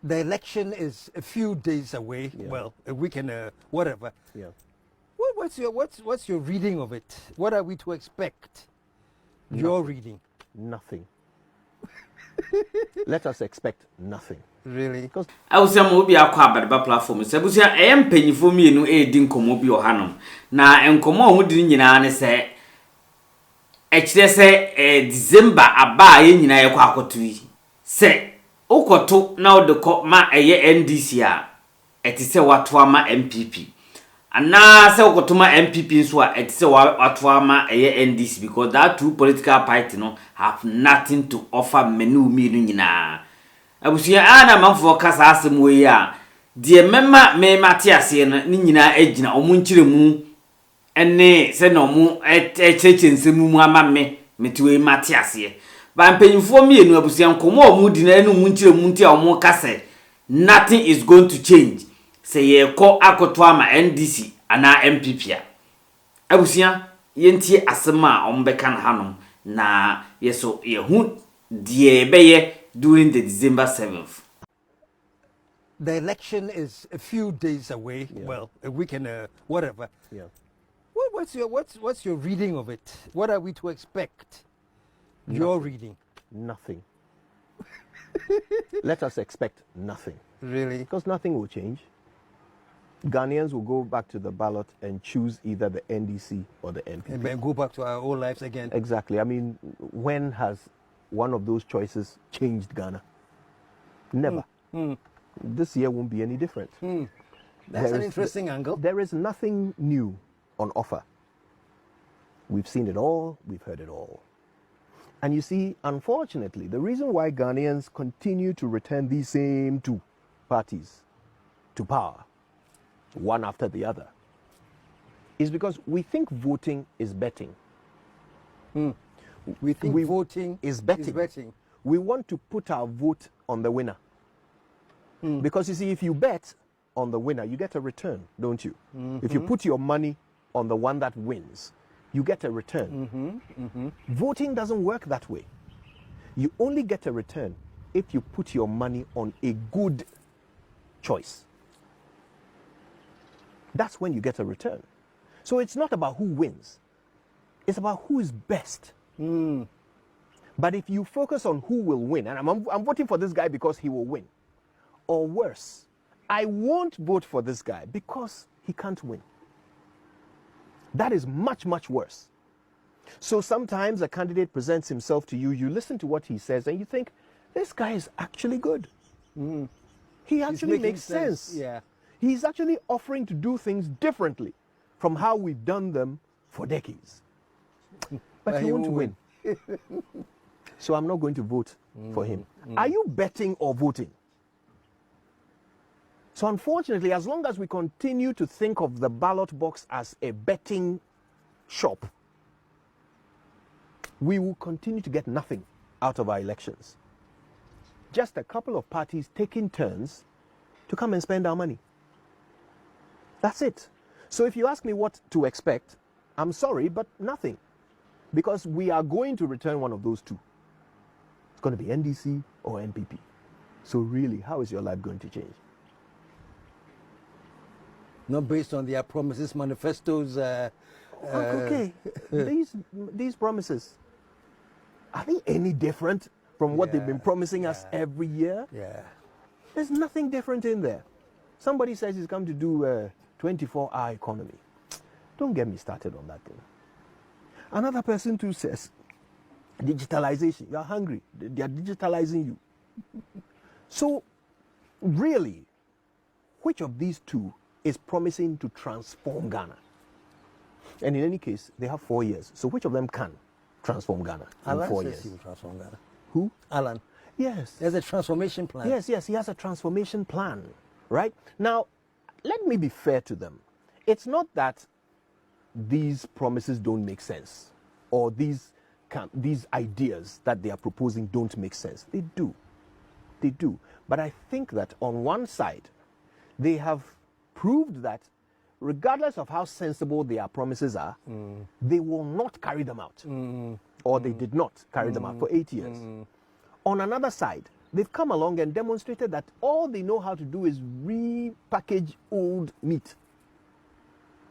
The election is a few days away. Yeah. Well, a week and whatever. Yeah. What's your reading of it? What are we to expect? Your reading. Nothing. Let us expect nothing. Really? Because I was a Bediako abadaba platform. Sabusia mpanyifo mienu edi nkomo bi ohanom. Na nkomo a hodi nyina ne se ekire se December aba ye nyina ye kwa akoto yi. Se ukoto na odeko ma eye NDC a etise wato ama MPP. Ana se ukoto ma MPP nso a etise wato ama eye NDC because that two political party no have nothing to offer menu mienu nyina. Abusia ana manfo kasa asem we ya de memma me mate ase no ni nyina agina omu nkire mu ene se no mu echeche nsemu mu ama me metiwe mate ase ba mpanyimfo mienu abusia nkomo omu di na enu mu nkire mu ntia omu kase nothing is going to change se ye ko akoto ama NDC ana MPP a abusia yentie asema ombeka na hanom na yeso ye hu die beye during the December 7th. The election is a few days away. Yeah. Well, a week and whatever. yeah. What's your reading of it? What are we to expect? Your reading. Nothing. Let us expect nothing. Really? Because nothing will change. Ghanaians will go back to the ballot and choose either the NDC or the NPP. And then go back to our old lives again. Exactly. I mean, when has one of those choices changed Ghana? Never. This year won't be any different. That's an interesting angle. There is nothing new on offer. We've seen it all, we've heard it all. And you see, unfortunately, the reason why Ghanaians continue to return these same two parties to power, one after the other, is because we think voting is betting. We think voting is betting. We want to put our vote on the winner. Because you see, if you bet on the winner, you get a return, don't you? If you put your money on the one that wins, you get a return. Voting doesn't work that way. You only get a return if you put your money on a good choice. That's when you get a return. So it's not about who wins. It's about who is best. But if you focus on who will win, and I'm voting for this guy because he will win, or worse, I won't vote for this guy because he can't win. That is much, much worse. So sometimes a candidate presents himself to you, you listen to what he says, and you think, this guy is actually good. He actually makes sense. Yeah. He's actually offering to do things differently from how we've done them for decades. But he won't win. So I'm not going to vote for him. Are you betting or voting? So unfortunately, as long as we continue to think of the ballot box as a betting shop, we will continue to get nothing out of our elections. Just a couple of parties taking turns to come and spend our money. That's it. So if you ask me what to expect, I'm sorry, but nothing. Because we are going to return one of those two. It's going to be NDC or NPP. So really, how is your life going to change? Not based on their promises, manifestos. Okay, these promises, are they any different from what they've been promising us every year? Yeah. There's nothing different in there. Somebody says he's come to do a 24-hour economy. Don't get me started on that thing. Another person too says, digitalization. You're hungry. They are digitalizing you. So, really, which of these two is promising to transform Ghana? And in any case, they have 4 years. So which of them can transform Ghana in 4 years? He will transform Ghana. Who? Alan. Yes. There's a transformation plan. Yes, he has a transformation plan, right? Now, let me be fair to them. It's not that these promises don't make sense or these ideas that they are proposing don't make sense. They do. They do. But I think that on one side, they have proved that regardless of how sensible their promises are, they will not carry them out. Or they did not carry them out for 8 years. On another side, They've come along and demonstrated that all they know how to do is repackage old meat.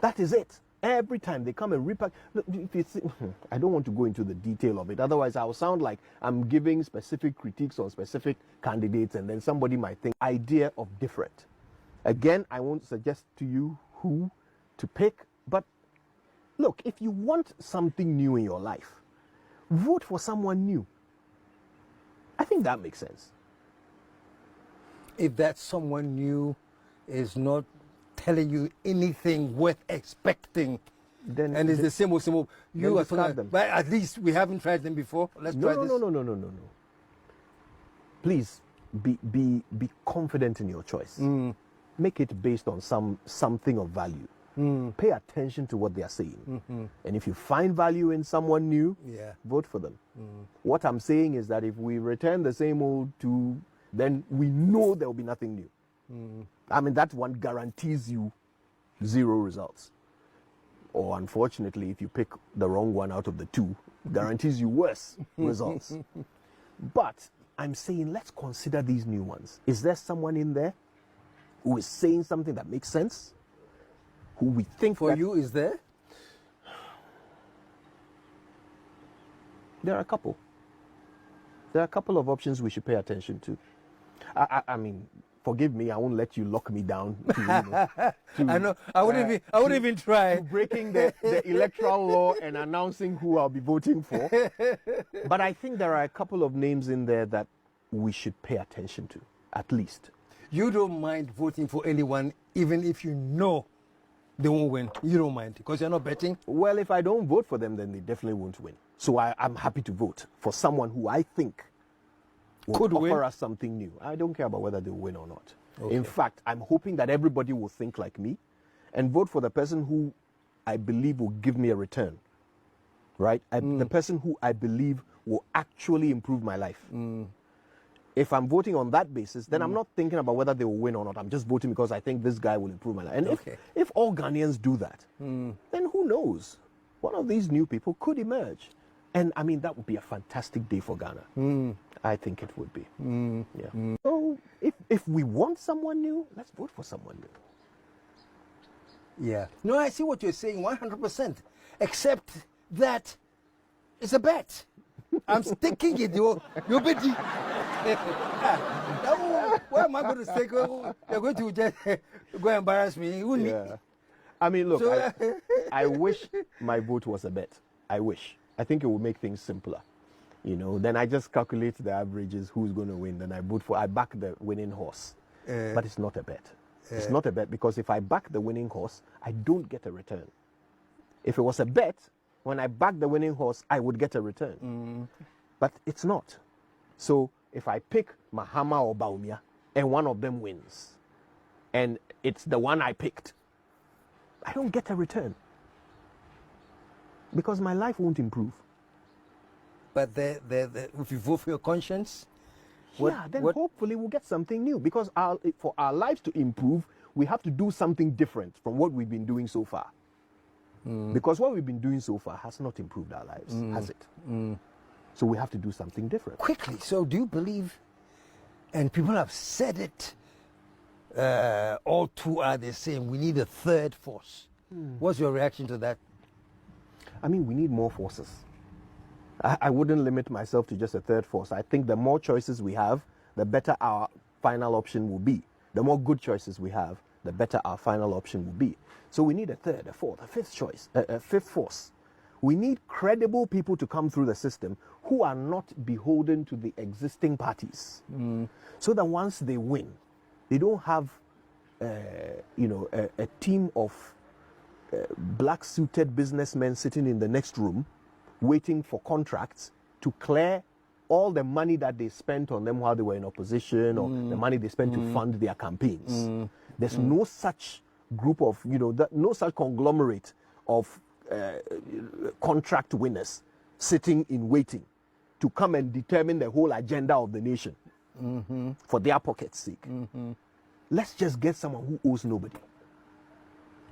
That is it. Every time they come and repack. Look, if you see, I don't want to go into the detail of it. Otherwise, I'll sound like I'm giving specific critiques on specific candidates, and then somebody might think idea of different. Again, I won't suggest to you who to pick, but look, if you want something new in your life, vote for someone new. I think that makes sense. If that someone new is not telling you anything worth expecting, Then and it's the same old, you are discard them. but at least we haven't tried them before. Let's try this. No. Please be confident in your choice. Make it based on something of value. Pay attention to what they are saying. And if you find value in someone new, vote for them. What I'm saying is that if we return the same old two, then we know there will be nothing new. I mean, that one guarantees you 0 results. Or unfortunately, if you pick the wrong one out of the two, guarantees you worse results. But I'm saying, let's consider these new ones. Is there someone in there who is saying something that makes sense? Who we think For you, is there? There are a couple. There are a couple of options we should pay attention to. I mean, forgive me, I won't let you lock me down. I know. I wouldn't even try. Breaking the electoral law and announcing who I'll be voting for. But I think there are a couple of names in there that we should pay attention to, at least. You don't mind voting for anyone, even if you know they won't win. You don't mind because you're not betting. Well, if I don't vote for them, then they definitely won't win. So I'm happy to vote for someone who I think Could offer win. us something new. I don't care about whether they win or not. Okay. In fact, I'm hoping that everybody will think like me and vote for the person who I believe will give me a return. Right? The person who I believe will actually improve my life. If I'm voting on that basis, then I'm not thinking about whether they will win or not. I'm just voting because I think this guy will improve my life. And if all Ghanaians do that, then who knows? One of these new people could emerge. And I mean, that would be a fantastic day for Ghana. I think it would be. Yeah. So if we want someone new, let's vote for someone new. Yeah. No, I see what you're saying 100%. Except that it's a bet. I'm sticking it. You're betting. Where am I going to stake? You're going to just go embarrass me. Yeah. I mean, look, So- I wish my vote was a bet. I wish. I think it would make things simpler. You know, then I just calculate the averages, who's going to win, then I back the winning horse. But it's not a bet. It's not a bet because if I back the winning horse, I don't get a return. If it was a bet, when I back the winning horse, I would get a return. But it's not. So if I pick Mahama or Baumia and one of them wins, and it's the one I picked, I don't get a return. Because my life won't improve. But if you vote for your conscience, Then hopefully we'll get something new. Because for our lives to improve, we have to do something different from what we've been doing so far. Because what we've been doing so far has not improved our lives, has it? So we have to do something different. quickly. So do you believe, and people have said it, all two are the same, we need a third force. What's your reaction to that? I mean, we need more forces. I wouldn't limit myself to just a third force. I think the more choices we have, the better our final option will be. The more good choices we have, the better our final option will be. So we need a third, a fourth, a fifth choice, a fifth force. We need credible people to come through the system who are not beholden to the existing parties. So that once they win, they don't have, a team of black-suited businessmen sitting in the next room waiting for contracts to clear all the money that they spent on them while they were in opposition or the money they spent to fund their campaigns. There's no such group of, no such conglomerate of contract winners sitting in waiting to come and determine the whole agenda of the nation for their pocket's sake. Let's just get someone who owes nobody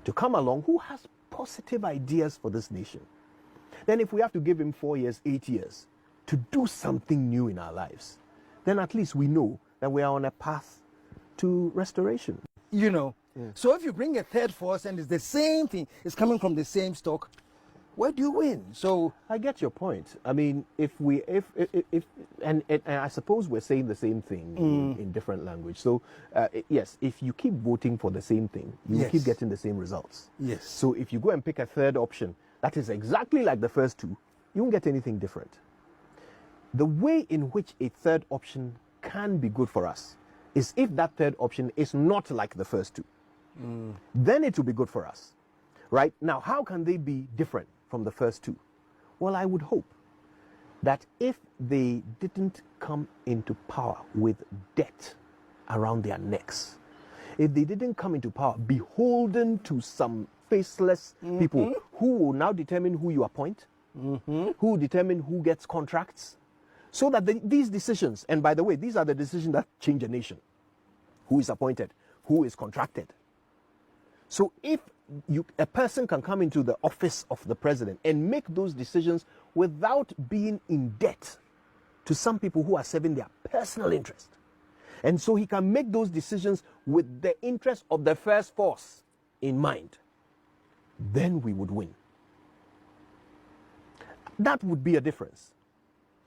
to come along who has positive ideas for this nation. Then if we have to give him 4 years, 8 years to do something new in our lives, then at least we know that we are on a path to restoration. You know, so if you bring a third force and it's the same thing, it's coming from the same stock, where do you win? So I get your point. I mean, if and I suppose we're saying the same thing in different language. So yes, if you keep voting for the same thing, you will keep getting the same results. Yes. So if you go and pick a third option that is exactly like the first two, you won't get anything different. The way in which a third option can be good for us is if that third option is not like the first two. Then it will be good for us. Right? Now, how can they be different from the first two? Well, I would hope that if they didn't come into power with debt around their necks, if they didn't come into power beholden to some faceless people who will now determine who you appoint, who will determine who gets contracts, so that these decisions, and by the way, these are the decisions that change a nation. Who is appointed, who is contracted. So if a person can come into the office of the president and make those decisions without being in debt to some people who are serving their personal interest, and so he can make those decisions with the interest of the first force in mind, then we would win. That would be a difference.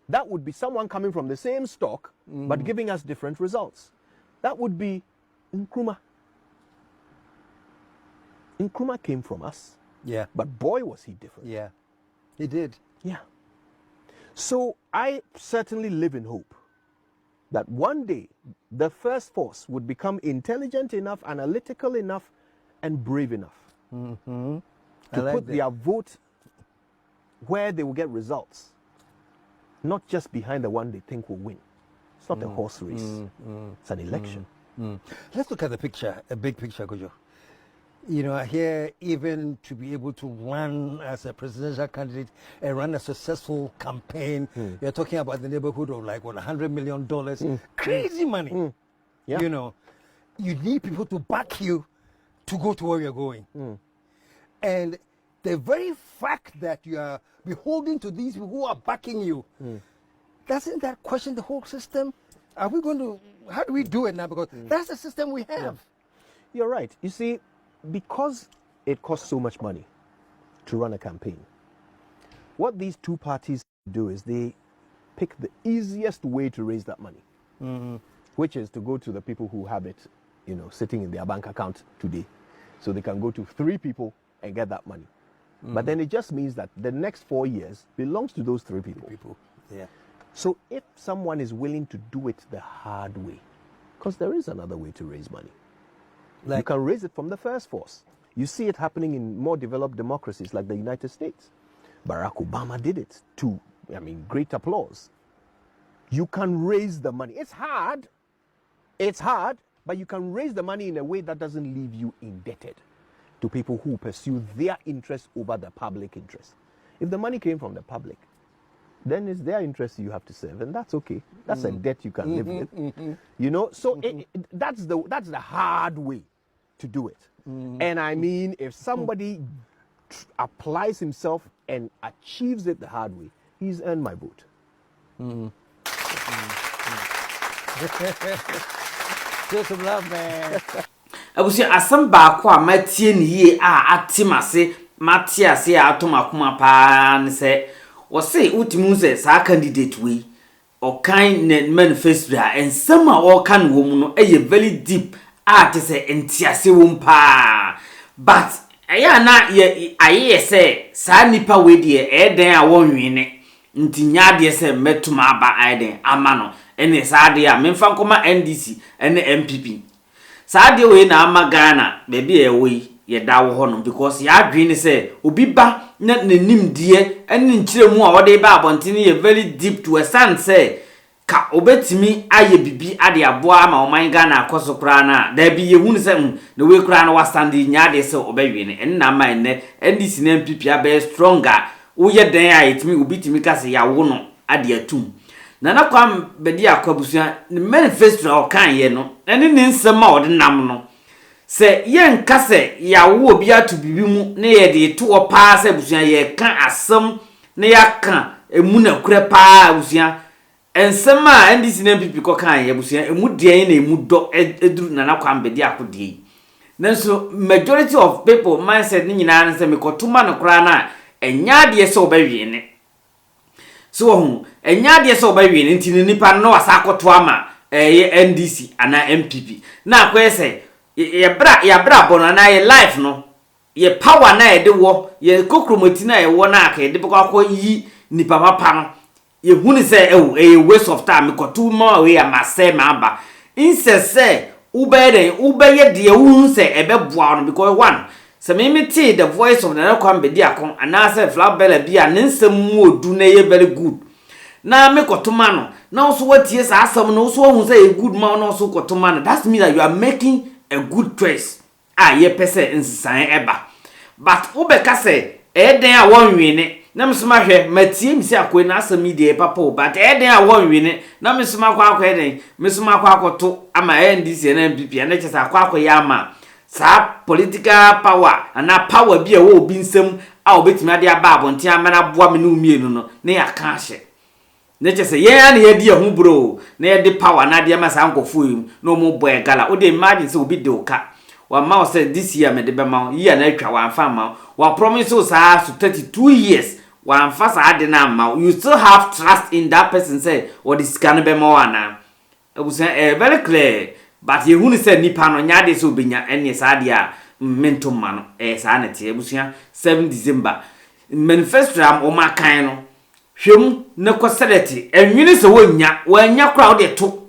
That would be someone coming from the same stock but giving us different results. That would be Nkrumah. Nkrumah came from us. yeah, But boy, was he different. yeah, he did. Yeah. So I certainly live in hope that one day the first force would become intelligent enough, analytical enough, and brave enough to put their vote where they will get results, not just behind the one they think will win. It's not a horse race. It's an election. Let's look at the picture, a big picture, Kojo. You know, here, even to be able to run as a presidential candidate and run a successful campaign, you're talking about the neighborhood of like, what, $100 million? Crazy money. Yeah. You know, you need people to back you to go to where you're going. And the very fact that you are beholden to these people who are backing you, doesn't that question the whole system? Are we going to, how do we do it now? Because that's the system we have. You're right. You see, because it costs so much money to run a campaign, what these two parties do is they pick the easiest way to raise that money, which is to go to the people who have it, you know, sitting in their bank account today. So they can go to 3 people and get that money. But then it just means that the next 4 years belongs to those 3 people. Yeah. So if someone is willing to do it the hard way, because there is another way to raise money. You can raise it from the first force. You see it happening in more developed democracies like the United States. Barack Obama did it to, great applause. You can raise the money. It's hard, but you can raise the money in a way that doesn't leave you indebted to people who pursue their interest over the public interest. If the money came from the public, then it's their interest you have to serve, and that's okay. That's a debt you can live with. You know, so that's the hard way to do it. And I mean, if somebody applies himself and achieves it the hard way, he's earned my vote. Show some love, man. Abusia asem baako a matie ne yie a atimase matia se atoma kuma pa ne se wo se utimu se sa candidate we o kan ne manifesto a ensem a wo kan wo mu no eye very deep a te se entiase wo pa but eya na ye aye se sa nipa we de den a wo nwene ntinya de se metuma aba aiden amano ene sa de a memfa nkoma NDC ene MPP Saade we na amagana baby ewe ye dawo ho no because ya adwene say obi ba na nanim die ene nkiremu a wode ba abontene ye very deep to a stand say ka obetimi aye bibi ade aboa ma oman Ghana akoso kra na da bi ye hunu say na we kra na wa stand nya de say obewene ene na ma ene NDC na MPP abe stronger wo ye den a etimi obitimi ka say ya wo no ade atum Nana Kwame Bediako abusuan ne manifesto o kan ye no ene ne nsema o de nam no se ye nka se ya wo obi atu bibi mu ne ye de to o pa se abusuan ye kan asem ne ya kan emu na kure pa abusuan ensema ndc na mpp ko kan yebusua emu de na emu do eduru Nana Kwame Bediako de nanso majority of people mindset ni nyina na se mekotuma no kra na enya de se obawie ne so ho enya de se obawie ne ntini nipa no asakoto ama ndc ana mpp na akwese ya bra bono na ye life no ye power na ye de wo ye kokromoti na ye wo na aka de bako yi nipa papa no ye huni se e waste of time kotu ma we ya mase maba insese ubeye de wu se ebeboa no because one se me the voice of Nana Kwame Bediako anase flabella bia nsem mu odu na ye very good na me kotuma no na so watie sa asam no so hu se a good man no so kotuma no that means that you are making a good choice ye pese nsisan eba but ubeka se den a won wini na mesoma hwe matie misi akwe na asam die papa but den a won wini na mesoma kwa akwa den mesoma kwa akoto ama ndc na mpp na chesa akwa ya ama sa political power ana power bi e wo obi nsem a obetimi ade aba abonten amana boa me no umienu no na ya ka hye na chese ye ya na ye di ehu bro na ye de power na de amasa nkofo yim no mo boy gala o de imagine se obi de oka wa ma say this year me de be ma year na atwa wa amfa ma wa promise us so 32 years wa amfa sa de na ma you still have trust in that person say what is can be ma wana ebusa very clear but ye hunu say nipa no nya de so obenya ene sa de a mentum ma no sa na tie ebusa 7 December manifesto am o ma kan no hwem na koseleti enwini se wanya kra wo de to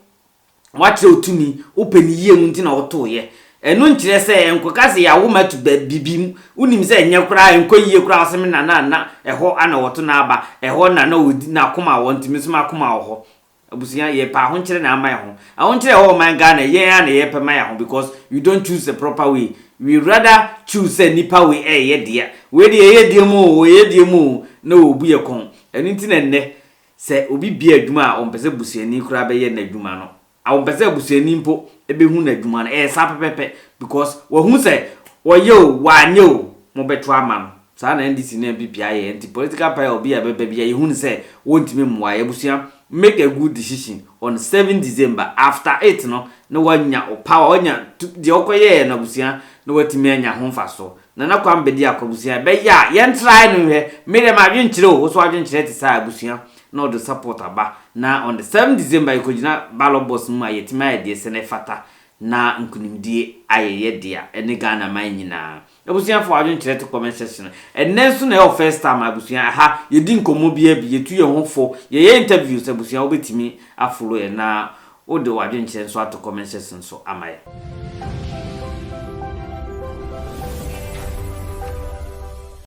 wache otumi openi ye mu ntina oto ye enu nkire se enkokase ya wo matu bibim unim se enye kra enkoyie kra asem na eho ana woto na aba eho na odi na akoma wo ntimi so akoma wo abusia ye pa ho nkire na ama ye ho ahon nkire ho man ga na ye ya na ye pa ma ye ho because you don't choose the proper way we rather choose a nipa way ye dia we de ye die mu na obu ye kon enu ntina nne se obi bia adwuma a ompese busuani kra be ye na adwuma no a ompese busuani mpo ebe hu na adwuma no sa pepepe because wo hu se wo yo wanyo mo beto ama no sa na ndc na bibia ye anti political party obi abebe bia ye hu se wontimi mwa ye busua make a good decision on 7 December after 8 no na wanya power wanya de okoye na busua na watimi anya ho mfaso Nana Kwame Bediako busia be ya yen try no he me dem adwenkyere o so adwenkyere te sa busia na the support aba na on the 7 December ikojina ballot box mu ayetima ye de sene fata na nkunimdie ayeye dia ene Ghana man nyina abusia for adwenkyere te comment section enenso na your first time abusia ha yedi nkomo bia bi yetu ye ho fo ye interviews abusia obetimi afolo ye na o de adwenkyere so ato comment section so amaye